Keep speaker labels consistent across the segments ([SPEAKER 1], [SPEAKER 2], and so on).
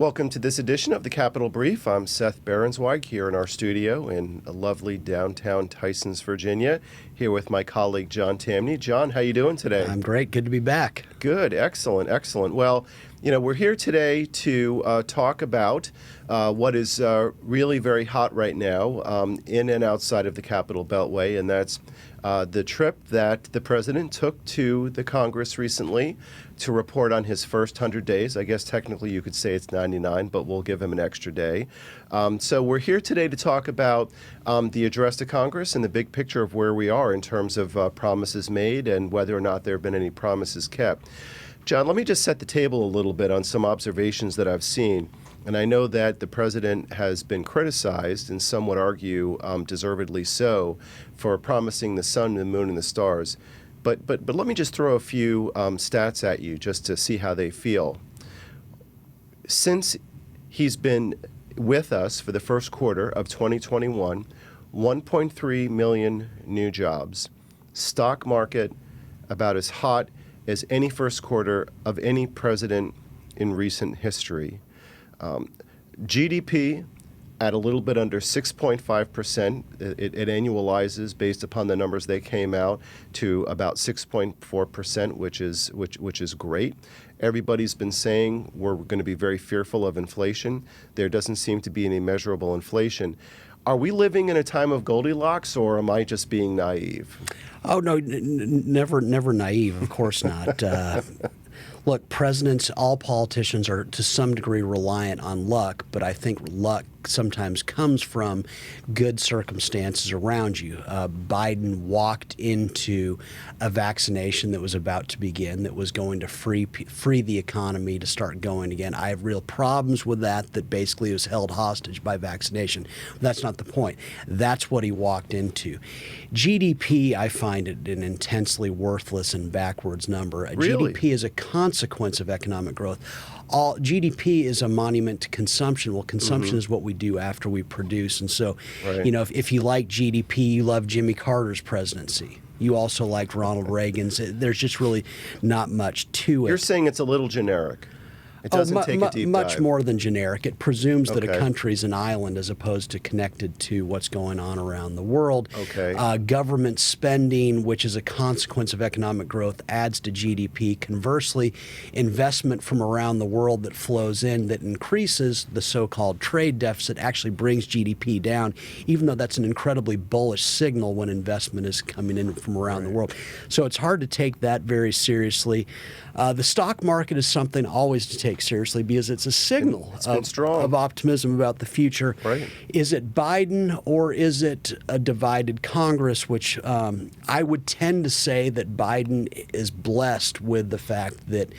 [SPEAKER 1] Welcome to this edition of the Capitol Brief. I'm Seth Berensweig here in our studio in lovely downtown Tysons, Virginia, here with my colleague John Tamney. John, how you doing today?
[SPEAKER 2] I'm great. Good to be back.
[SPEAKER 1] Good. Excellent. Excellent. Well, we're here today to talk about what is really very hot right now in and outside of the Capitol Beltway, and that's the trip that the president took to the Congress recently to report on his first 100 days. I guess technically you could say it's 99, but we'll give him an extra day. So we're here today to talk about the address to Congress and the big picture of where we are in terms of promises made and whether or not there have been any promises kept. John, let me just set the table a little bit on some observations that I've seen. And I know that the president has been criticized, and some would argue deservedly so, for promising the sun, the moon, and the stars. But let me just throw a few stats at you just to see how they feel. Since he's been with us for the first quarter of 2021, 1.3 million new jobs. Stock market about as hot as any first quarter of any president in recent history. GDP at a little bit under 6.5%. It annualizes based upon the numbers they came out to about 6.4%, which is great. Everybody's been saying we're going to be very fearful of inflation. There doesn't seem to be any measurable inflation. Are we living in a time of Goldilocks, or am I just being naive?
[SPEAKER 2] Oh, no, never naive, of course not. Look, presidents, all politicians are to some degree reliant on luck, but I think luck sometimes comes from good circumstances around you. Biden walked into a vaccination that was about to begin, that was going to free the economy to start going again. I have real problems with that basically was held hostage by vaccination. That's not the point. That's what he walked into. GDP, I find it an intensely worthless and backwards number.
[SPEAKER 1] Really?
[SPEAKER 2] GDP is a consequence of economic growth. All GDP is a monument to consumption. Well, consumption is what we do after we produce. And so,
[SPEAKER 1] right.
[SPEAKER 2] If you like GDP, you love Jimmy Carter's presidency. You also liked Ronald Reagan's. There's just really not much to it.
[SPEAKER 1] You're saying it's a little generic. It doesn't take a deep
[SPEAKER 2] much
[SPEAKER 1] dive.
[SPEAKER 2] more than generic. It presumes that
[SPEAKER 1] Okay.
[SPEAKER 2] a country's an island as opposed to connected to what's going on around the world.
[SPEAKER 1] Okay.
[SPEAKER 2] Government spending, which is a consequence of economic growth, adds to GDP. Conversely, investment from around the world that flows in that increases the so-called trade deficit actually brings GDP down, even though that's an incredibly bullish signal when investment is coming in from around the world. So it's hard to take that very seriously. The stock market is something always to take seriously because it's a signal of optimism about the future.
[SPEAKER 1] Right.
[SPEAKER 2] Is it Biden or is it a divided Congress, which I would tend to say that Biden is blessed with the fact that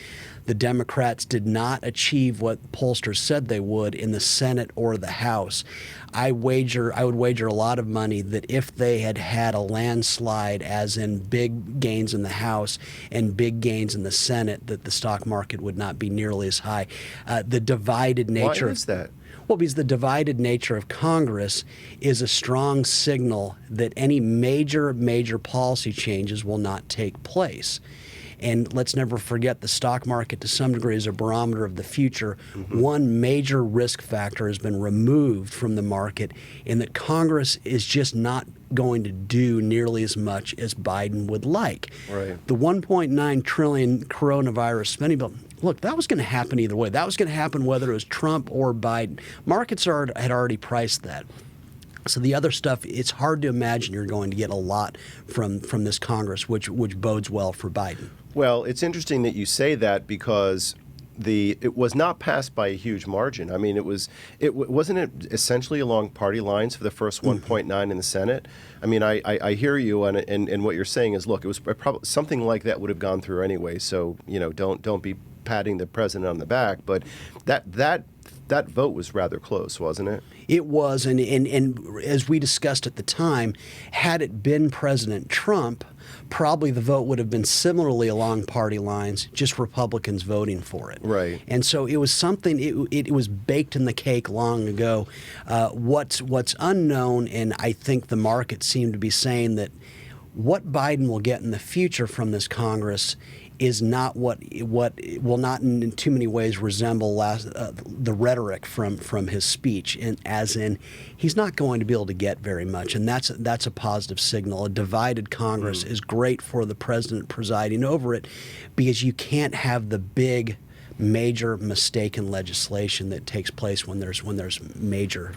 [SPEAKER 2] the Democrats did not achieve what pollsters said they would in the Senate or the House. I would wager a lot of money that if they had had a landslide, as in big gains in the House and big gains in the Senate, that the stock market would not be nearly as high. The divided nature.
[SPEAKER 1] Why is that?
[SPEAKER 2] Well, because the divided nature of Congress is a strong signal that any major policy changes will not take place. And let's never forget the stock market to some degree is a barometer of the future. One major risk factor has been removed from the market in that Congress is just not going to do nearly as much as Biden would like.
[SPEAKER 1] Right.
[SPEAKER 2] The $1.9 trillion coronavirus spending bill, look, that was going to happen either way. That was going to happen whether it was Trump or Biden. Markets had already priced that. So the other stuff, it's hard to imagine you're going to get a lot from this Congress, which bodes well for Biden.
[SPEAKER 1] Well, it's interesting that you say that because it was not passed by a huge margin. I mean, wasn't it essentially along party lines for the first 1.9 in the Senate? I mean, I hear you, and what you're saying is, look, it was probably something like that would have gone through anyway. So don't be patting the president on the back, but that vote was rather close, wasn't it?
[SPEAKER 2] It was, and as we discussed at the time, had it been President Trump, probably the vote would have been similarly along party lines, just Republicans voting for it.
[SPEAKER 1] Right.
[SPEAKER 2] And so it was something, it was baked in the cake long ago. What's unknown, and I think the market seemed to be saying that what Biden will get in the future from this Congress is not what will not in too many ways resemble the rhetoric from his speech, as in he's not going to be able to get very much, and that's a positive signal. A divided Congress is great for the president presiding over it, because you can't have the big major mistaken legislation that takes place when there's major.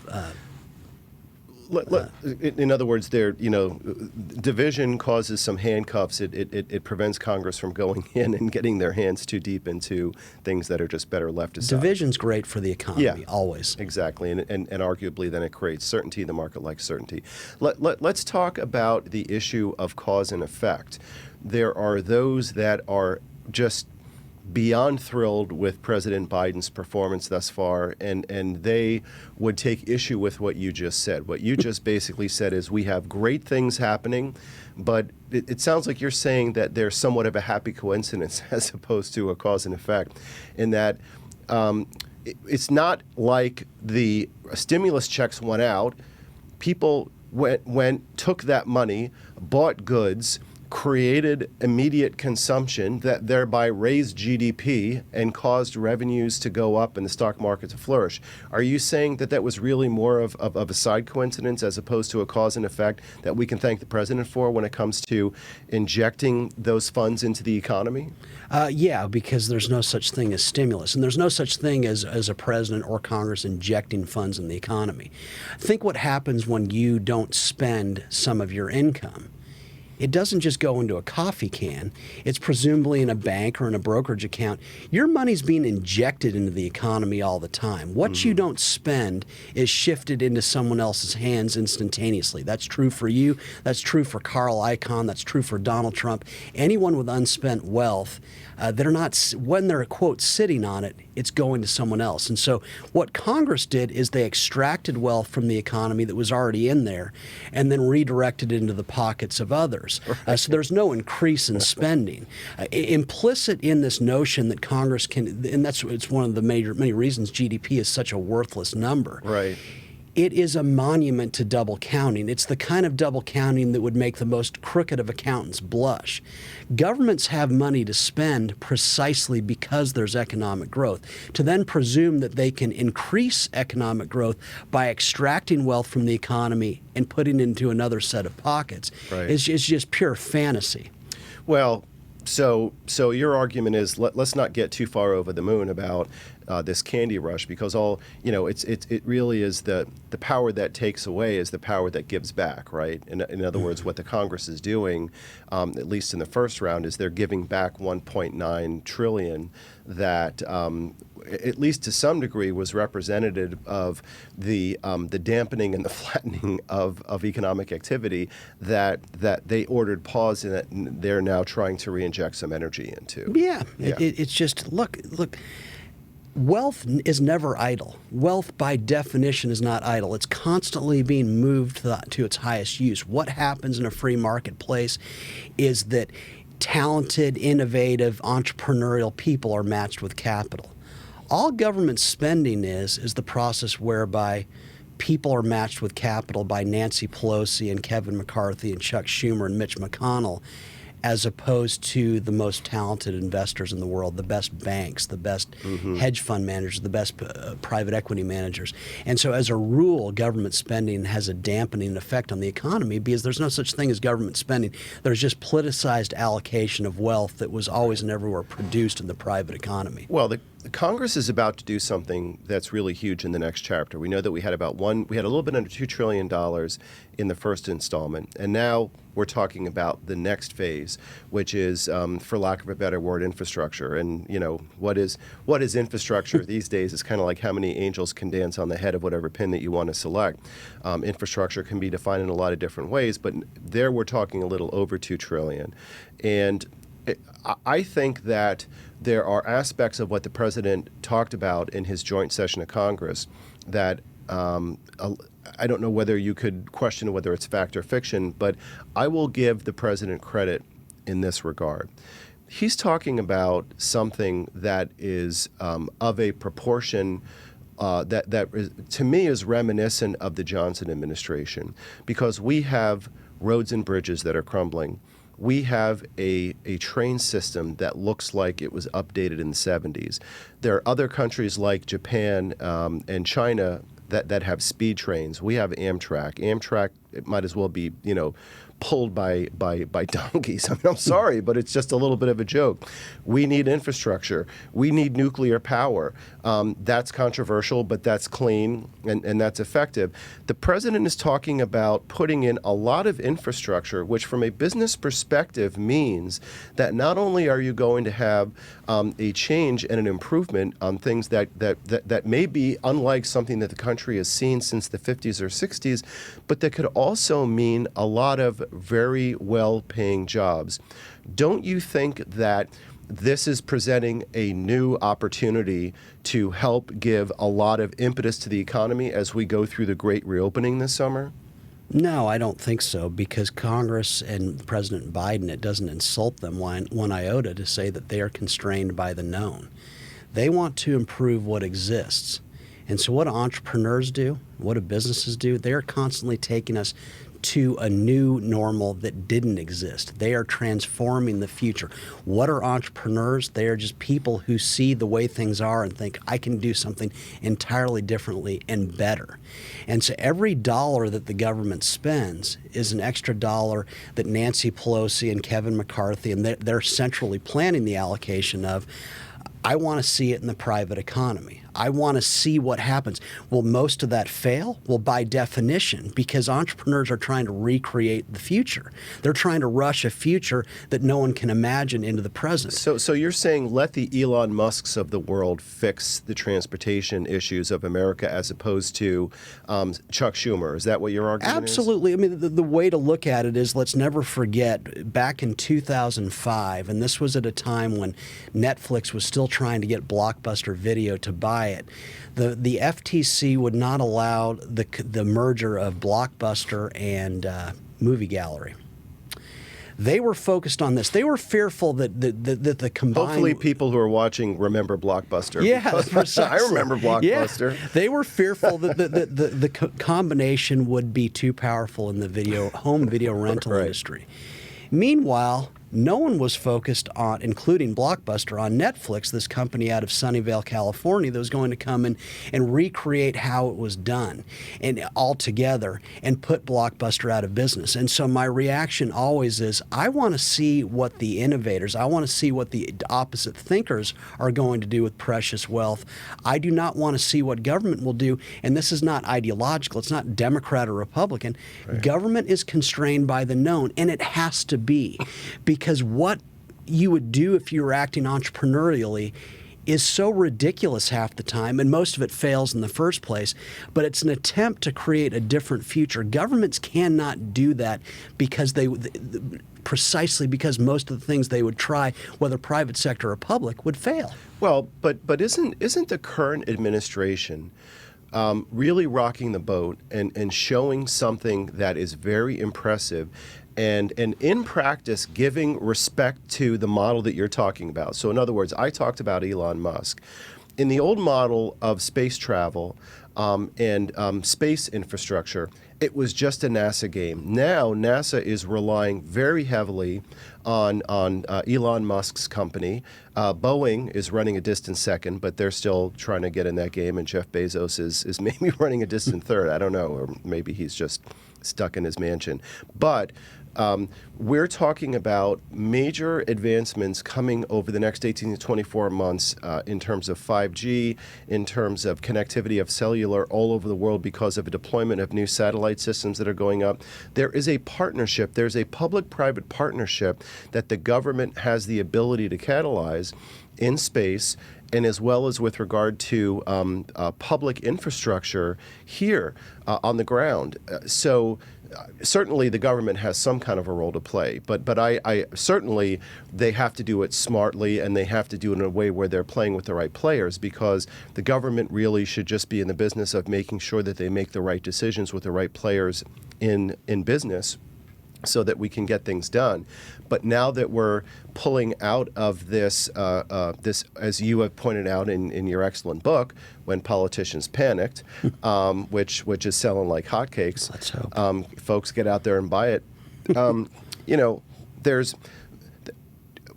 [SPEAKER 1] In other words, division causes some handcuffs. It prevents Congress from going in and getting their hands too deep into things that are just better left aside.
[SPEAKER 2] Division's great for the economy,
[SPEAKER 1] yeah,
[SPEAKER 2] always.
[SPEAKER 1] Exactly, and arguably then it creates certainty. The market likes certainty. Let's talk about the issue of cause and effect. There are those that are just beyond thrilled with President Biden's performance thus far, and they would take issue with what you just said. What you just basically said is we have great things happening, but it sounds like you're saying that there's somewhat of a happy coincidence as opposed to a cause and effect, in that it's not like the stimulus checks went out, people took that money, bought goods, created immediate consumption that thereby raised GDP and caused revenues to go up and the stock market to flourish. Are you saying that was really more of a side coincidence as opposed to a cause and effect that we can thank the president for when it comes to injecting those funds into the economy?
[SPEAKER 2] Yeah, because there's no such thing as stimulus, and there's no such thing as a president or Congress injecting funds in the economy. Think what happens when you don't spend some of your income. It doesn't just go into a coffee can. It's presumably in a bank or in a brokerage account. Your money's being injected into the economy all the time. What you don't spend is shifted into someone else's hands instantaneously. That's true for you. That's true for Carl Icahn. That's true for Donald Trump. Anyone with unspent wealth, they're not, when they're, quote, sitting on it, it's going to someone else. And so what Congress did is they extracted wealth from the economy that was already in there and then redirected it into the pockets of others. So there's no increase in spending. Implicit in this notion that Congress can, and it's one of the many reasons GDP is such a worthless number.
[SPEAKER 1] Right.
[SPEAKER 2] It is a monument to double counting. It's the kind of double counting that would make the most crooked of accountants blush. Governments have money to spend precisely because there's economic growth. To then presume that they can increase economic growth by extracting wealth from the economy and putting it into another set of pockets is just pure fantasy.
[SPEAKER 1] Well, so your argument is let's not get too far over the moon about this candy rush, because it really is the power that takes away is the power that gives back, right? In other words, what the Congress is doing, at least in the first round, is they're giving back $1.9 trillion that, at least to some degree, was representative of the dampening and the flattening of economic activity that they ordered pause in it, and they're now trying to reinject some energy into.
[SPEAKER 2] Yeah. It's just look. Wealth is never idle. Wealth, by definition, is not idle. It's constantly being moved to its highest use. What happens in a free marketplace is that talented, innovative, entrepreneurial people are matched with capital. All government spending is the process whereby people are matched with capital by Nancy Pelosi and Kevin McCarthy and Chuck Schumer and Mitch McConnell, as opposed to the most talented investors in the world, the best banks, the best hedge fund managers, the best private equity managers. And so as a rule, government spending has a dampening effect on the economy because there's no such thing as government spending. There's just politicized allocation of wealth that was always and everywhere produced in the private economy.
[SPEAKER 1] Well, the Congress is about to do something that's really huge in the next chapter. We know that we had a little bit under $2 trillion in the first installment, and now we're talking about the next phase, which is, for lack of a better word, infrastructure. And what is infrastructure these days is kind of like how many angels can dance on the head of whatever pin that you want to select. Infrastructure can be defined in a lot of different ways, but there we're talking a little over $2 trillion, and I think that there are aspects of what the president talked about in his joint session of Congress that I don't know whether you could question whether it's fact or fiction, but I will give the president credit in this regard. He's talking about something that is of a proportion that to me is reminiscent of the Johnson administration, because we have roads and bridges that are crumbling. we have a train system that looks like it was updated in the 70s. There are other countries like Japan and China that have speed trains. We have Amtrak. Amtrak, it might as well be, pulled by donkeys. I mean, I'm sorry, but it's just a little bit of a joke. We need infrastructure. We need nuclear power. That's controversial, but that's clean and that's effective. The president is talking about putting in a lot of infrastructure, which from a business perspective means that not only are you going to have a change and an improvement on things that may be unlike something that the country has seen since the 50s or 60s, but that could also mean a lot of very well-paying jobs. Don't you think that this is presenting a new opportunity to help give a lot of impetus to the economy as we go through the great reopening this summer?
[SPEAKER 2] No, I don't think so, because Congress and President Biden, it doesn't insult them one iota to say that they are constrained by the known. They want to improve what exists. And so what do entrepreneurs do? What do businesses do? They are constantly taking us to a new normal that didn't exist. They are transforming the future. What are entrepreneurs? They are just people who see the way things are and think, I can do something entirely differently and better. And so every dollar that the government spends is an extra dollar that Nancy Pelosi and Kevin McCarthy, and they're centrally planning the allocation of. I want to see it in the private economy. I want to see what happens. Will most of that fail? Well, by definition, because entrepreneurs are trying to recreate the future. They're trying to rush a future that no one can imagine into the present.
[SPEAKER 1] So you're saying let the Elon Musks of the world fix the transportation issues of America as opposed to Chuck Schumer. Is that what your argument
[SPEAKER 2] Absolutely. I mean, the way to look at it is, let's never forget, back in 2005, and this was at a time when Netflix was still trying to get Blockbuster Video to buy it. The FTC would not allow the merger of Blockbuster and Movie Gallery. They were focused on this. They were fearful that the combined...
[SPEAKER 1] Hopefully people who are watching remember Blockbuster.
[SPEAKER 2] Yeah,
[SPEAKER 1] I remember Blockbuster.
[SPEAKER 2] Yeah. They were fearful that the combination would be too powerful in the home video rental
[SPEAKER 1] Right.
[SPEAKER 2] industry. Meanwhile, no one was focused on, including Blockbuster, on Netflix, this company out of Sunnyvale, California, that was going to come in and recreate how it was done and all together and put Blockbuster out of business. And so my reaction always is, I want to see what the innovators, I want to see what the opposite thinkers are going to do with precious wealth. I do not want to see what government will do. And this is not ideological. It's not Democrat or Republican. Right. Government is constrained by the known, and it has to be. Because what you would do if you were acting entrepreneurially is so ridiculous half the time, and most of it fails in the first place, but it's an attempt to create a different future. Governments cannot do that because precisely because most of the things they would try, whether private sector or public, would fail.
[SPEAKER 1] Well, but isn't the current administration really rocking the boat and showing something that is very impressive and in practice giving respect to the model that you're talking about? So in other words, I talked about Elon Musk. In the old model of space travel and space infrastructure, it was just a NASA game. Now NASA is relying very heavily on Elon Musk's company. Boeing is running a distant second, but they're still trying to get in that game, and Jeff Bezos is maybe running a distant third. I don't know, or maybe he's just stuck in his mansion. But we're talking about major advancements coming over the next 18 to 24 months in terms of 5G, in terms of connectivity of cellular all over the world because of a deployment of new satellite systems that are going up. There is a partnership. There's a public-private partnership that the government has the ability to catalyze in space, and as well as with regard to public infrastructure here on the ground. So certainly the government has some kind of a role to play, but I certainly they have to do it smartly, and they have to do it in a way where they're playing with the right players, because the government really should just be in the business of making sure that they make the right decisions with the right players in business, so that we can get things done. But now that we're pulling out of this, as you have pointed out in your excellent book, When Politicians Panicked, which is selling like hotcakes.
[SPEAKER 2] Let's hope.
[SPEAKER 1] Folks, get out there and buy it. there's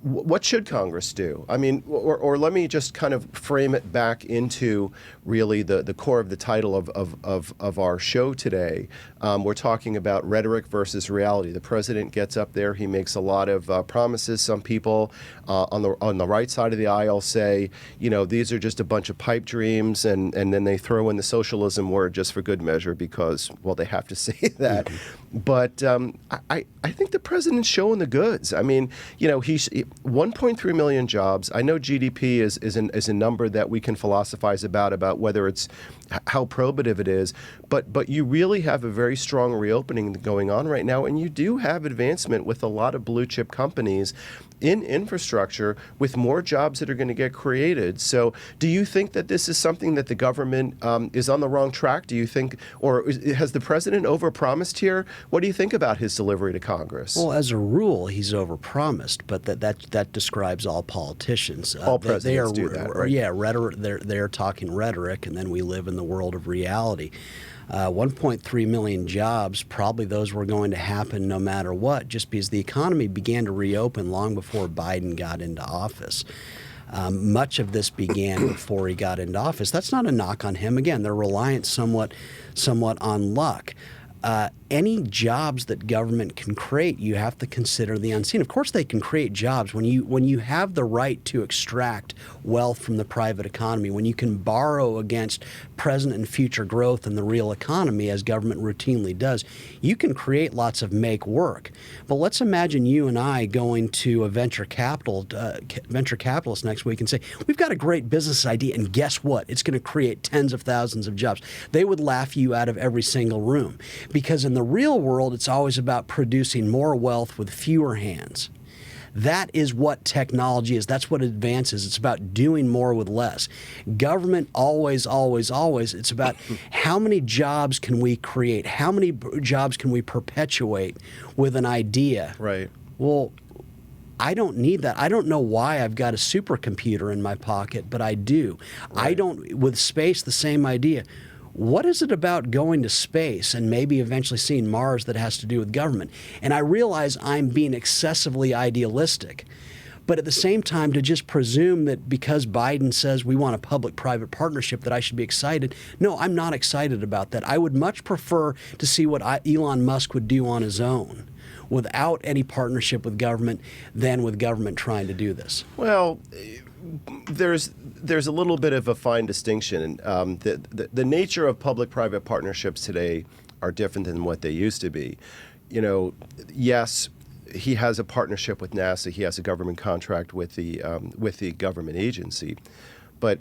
[SPEAKER 1] what should Congress do? I mean, or let me just kind of frame it back into really the core of the title of our show today. We're talking about rhetoric versus reality. The president gets up there, he makes a lot of promises. Some people on the right side of the aisle say, these are just a bunch of pipe dreams, and then they throw in the socialism word just for good measure because, well, they have to say that. Mm-hmm. But I think the president's showing the goods. I mean, he's 1.3 million jobs. I know GDP is a number that we can philosophize about whether it's how probative it is, but you really have a very strong reopening going on right now, and you do have advancement with a lot of blue chip companies in infrastructure with more jobs that are going to get created. So do you think that this is something that the government is on the wrong track? Do you think, or has the president overpromised here? What do you think about his delivery to Congress?
[SPEAKER 2] Well, as a rule, he's overpromised, but that describes all politicians.
[SPEAKER 1] All presidents do that, right?
[SPEAKER 2] Yeah, rhetoric. They're talking rhetoric, and then we live in the world of reality. 1.3 million jobs, probably those were going to happen no matter what, just because the economy began to reopen long before Biden got into office. Much of this began before he got into office. That's not a knock on him. Again, they're reliant somewhat on luck. Any jobs that government can create, you have to consider the unseen. Of course, they can create jobs when you have the right to extract wealth from the private economy, when you can borrow against present and future growth in the real economy, as government routinely does. You can create lots of make work. But let's imagine you and I going to a venture capitalist next week and say, we've got a great business idea, and guess what? It's going to create tens of thousands of jobs. They would laugh you out of every single room, because in the real world, it's always about producing more wealth with fewer hands. That is what technology is. That's what advances. It's about doing more with less. Government always, it's about how many jobs can we create? How many jobs can we perpetuate with an idea?
[SPEAKER 1] Right.
[SPEAKER 2] Well, I don't need that. I don't know why I've got a supercomputer in my pocket, but I do. Right. I don't, with space, the same idea. What is it about going to space and maybe eventually seeing Mars that has to do with government? And I realize I'm being excessively idealistic. But at the same time, to just presume that because Biden says we want a public-private partnership that I should be excited, no, I'm not excited about that. I would much prefer to see what Elon Musk would do on his own without any partnership with government than with government trying to do this.
[SPEAKER 1] Well, there's a little bit of a fine distinction. The nature of public-private partnerships today are different than what they used to be. Yes, he has a partnership with NASA. He has a government contract with the government agency, but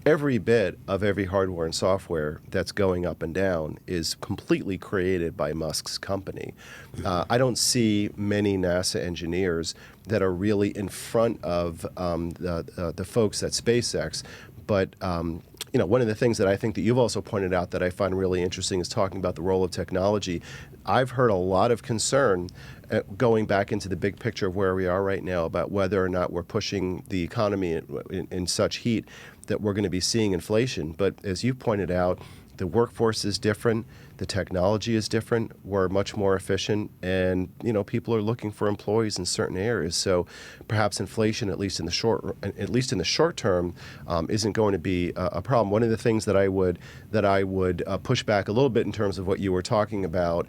[SPEAKER 1] every bit of every hardware and software that's going up and down is completely created by Musk's company. I don't see many NASA engineers that are really in front of the folks at SpaceX. But one of the things that I think that you've also pointed out that I find really interesting is talking about the role of technology. I've heard a lot of concern going back into the big picture of where we are right now about whether or not we're pushing the economy in such heat that we're going to be seeing inflation. But as you pointed out, the workforce is different, the technology is different, we're much more efficient, and people are looking for employees in certain areas. So perhaps inflation, at least in the short term, isn't going to be a problem. One of the things that I would push back a little bit in terms of what you were talking about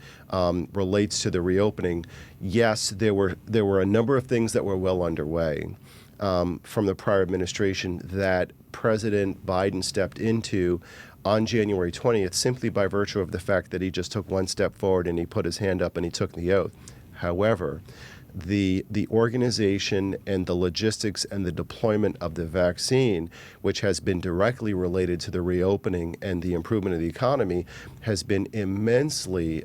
[SPEAKER 1] relates to the reopening. Yes, there were a number of things that were well underway from the prior administration that President Biden stepped into on January 20th simply by virtue of the fact that he just took one step forward and he put his hand up and he took the oath. However, the organization and the logistics and the deployment of the vaccine, which has been directly related to the reopening and the improvement of the economy, has been immensely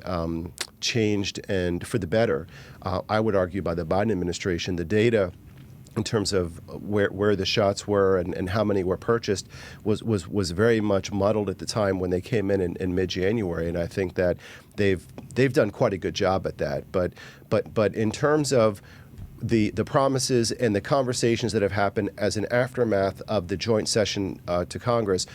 [SPEAKER 1] changed and for the better. I would argue by the Biden administration. The data in terms of where the shots were and how many were purchased was very much muddled at the time when they came in mid-January, and I think that they've done quite a good job at that. But in terms of the promises and the conversations that have happened as an aftermath of the joint session to Congress,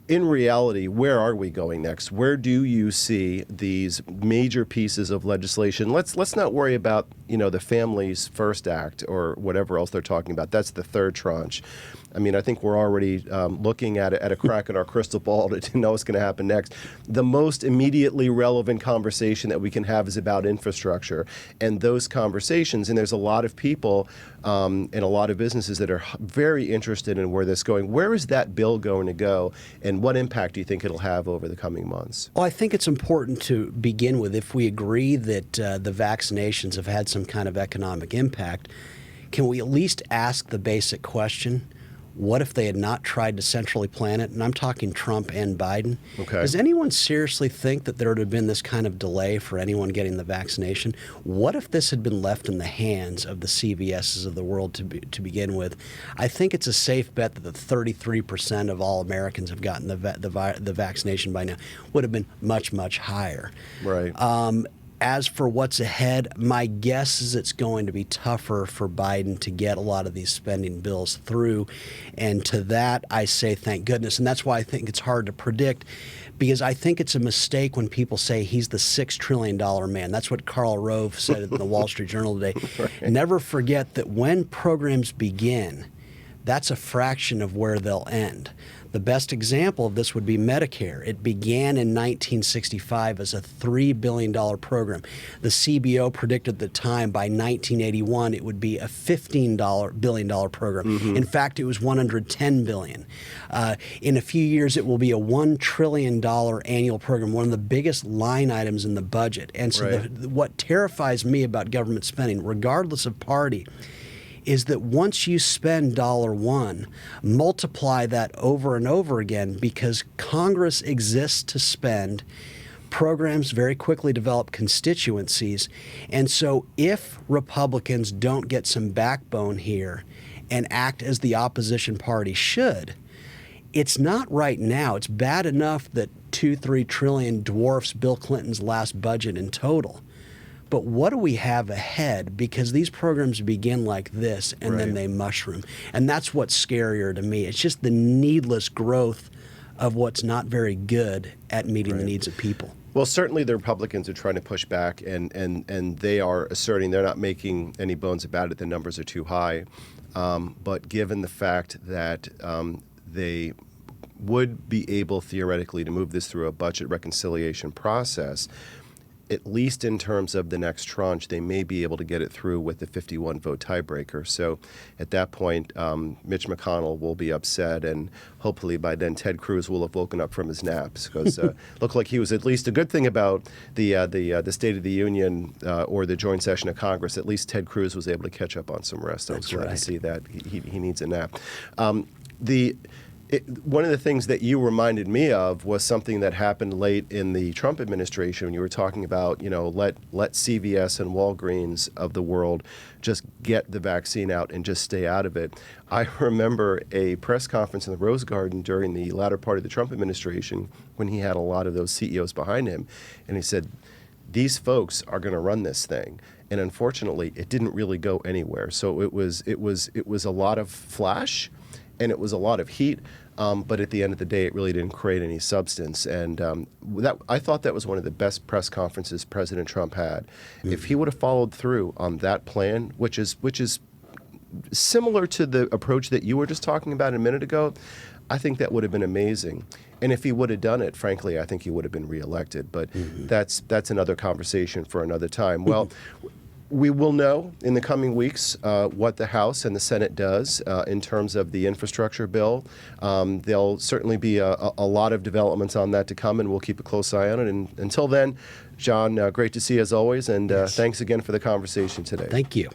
[SPEAKER 1] in reality, where are we going next? Where do you see these major pieces of legislation? Let's not worry about, the Families First Act or whatever else they're talking about. That's the third tranche. I mean, I think we're already looking at a crack in our crystal ball to know what's going to happen next. The most immediately relevant conversation that we can have is about infrastructure. And those conversations, and there's a lot of people and a lot of businesses that are very interested in where this is going. Where is that bill going to go, and what impact do you think it'll have over the coming months?
[SPEAKER 2] Well, I think it's important to begin with, if we agree that the vaccinations have had some kind of economic impact, can we at least ask the basic question, what if they had not tried to centrally plan it? And I'm talking Trump and Biden.
[SPEAKER 1] Okay.
[SPEAKER 2] Does anyone seriously think that there would have been this kind of delay for anyone getting the vaccination? What if this had been left in the hands of the CVSs of the world to begin with? I think it's a safe bet that the 33% of all Americans have gotten the vaccination by now would have been much, much higher.
[SPEAKER 1] Right.
[SPEAKER 2] As for what's ahead, my guess is it's going to be tougher for Biden to get a lot of these spending bills through. And to that, I say thank goodness. And that's why I think it's hard to predict, because I think it's a mistake when people say he's the $6 trillion man. That's what Karl Rove said in the Wall Street Journal today. Right. Never forget that when programs begin, that's a fraction of where they'll end. The best example of this would be Medicare. It began in 1965 as a $3 billion program. The CBO predicted at the time by 1981 it would be a $15 billion program. Mm-hmm. In fact, it was $110 billion. In a few years, it will be a $1 trillion annual program, one of the biggest line items in the budget. And so
[SPEAKER 1] right.
[SPEAKER 2] What terrifies me about government spending, regardless of party, is that once you spend $1, multiply that over and over again, because Congress exists to spend. Programs very quickly develop constituencies. And so if Republicans don't get some backbone here and act as the opposition party should, it's not right now. It's bad enough that $2-3 trillion dwarfs Bill Clinton's last budget in total. But what do we have ahead? Because these programs begin like this, and then they mushroom. And that's what's scarier to me. It's just the needless growth of what's not very good at meeting the needs of people.
[SPEAKER 1] Well, certainly the Republicans are trying to push back, and they are asserting, they're not making any bones about it, the numbers are too high. But given the fact that they would be able theoretically to move this through a budget reconciliation process, at least in terms of the next tranche, they may be able to get it through with the 51-vote tiebreaker. So at that point, Mitch McConnell will be upset, and hopefully by then Ted Cruz will have woken up from his naps, because looked like he was, at least a good thing about the State of the Union or the joint session of Congress, at least Ted Cruz was able to catch up on some rest. I was glad to see that. He needs a nap. One of the things that you reminded me of was something that happened late in the Trump administration when you were talking about, let CVS and Walgreens of the world just get the vaccine out and just stay out of it. I remember a press conference in the Rose Garden during the latter part of the Trump administration when he had a lot of those CEOs behind him, and he said, these folks are going to run this thing. And unfortunately, it didn't really go anywhere. So it was a lot of flash, and it was a lot of heat, but at the end of the day, it really didn't create any substance. And I thought that was one of the best press conferences President Trump had. Mm-hmm. If he would have followed through on that plan, which is similar to the approach that you were just talking about a minute ago, I think that would have been amazing. And if he would have done it, frankly, I think he would have been reelected. But that's another conversation for another time. Well, we will know in the coming weeks what the House and the Senate does in terms of the infrastructure bill. There'll certainly be a lot of developments on that to come, and we'll keep a close eye on it. And until then, John, great to see you as always, and thanks again for the conversation today.
[SPEAKER 2] Thank you.